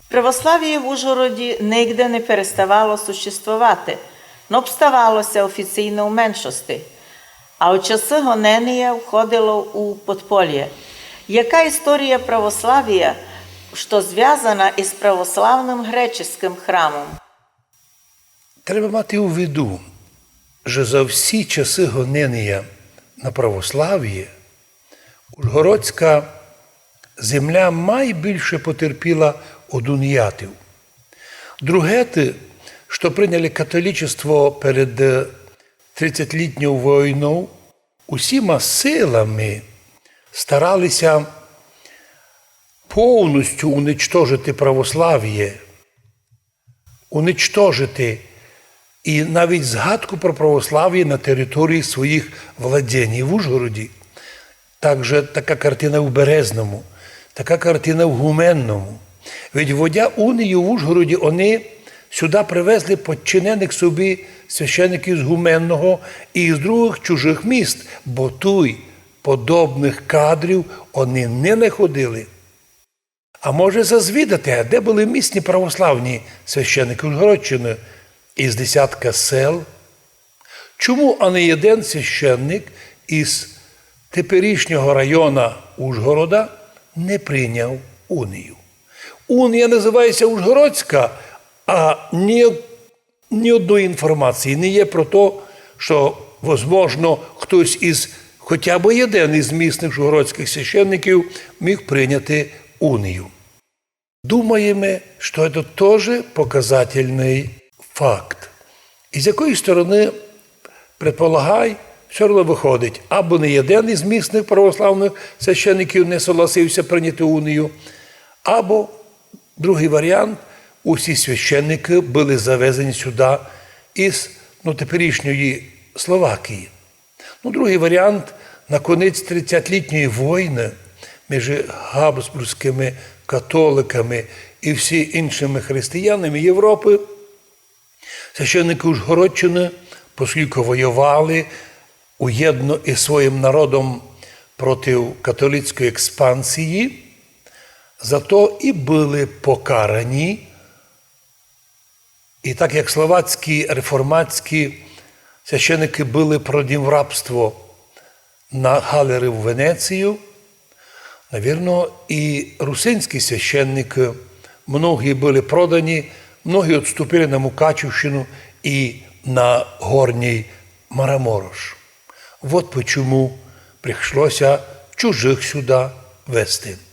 Православ'я в Ужгороді нігде не переставало существувати, но обставалося офіційно у меншості, а у часи гонення входило у подполье. Яка історія православ'я, що зв'язана із православним греческим храмом? Треба мати у виду, що за всі часи гонення на православ'я Ужгородська земля найбільше потерпіла від уніятів. Другети, що прийняли католичество перед 30-літньою війною, усіма силами старалися повністю уничтожити православ'я, уничтожити і навіть згадку про православ'я на території своїх владінь. В Ужгороді також така картина в Березному, така картина в Гуменному. Ведь вводя унію в Ужгороді, вони сюди привезли підчинених собі священиків з Гуменного і з других чужих міст, бо тут подобних кадрів вони не знаходили. А може зазвідати, де були місні православні священики Ужгородщини із десятка сел? Чому а не один священник із теперішнього району Ужгорода не прийняв унію? Унія називається Ужгородська, а ні одної інформації не є про те, що, можливо, хтось із, хоча б один із місних ужгородських священників міг прийняти унію. Думаємо, що це теж показательний факт. І з якої сторони, предполагай, все одно виходить, або не один із місних православних священників не согласився прийняти унію, або, другий варіант, усі священники були завезені сюди із теперішньої Словакії. Другий варіант, на кінець 30-літньої війни між габсбурзькими католиками і всі іншими християнами Європи, священники Ужгородщини, оскільки воювали уєдно із своїм народом проти католицької експансії, зато і були покарані. І так як словацькі реформатські священики були продані в рабство на галери в Венецію, навірно, і русинські священники, многі були продані, многі відступили на Мукачівщину і на Горній Мараморош. Вот почему прийшлося чужих сюди вести.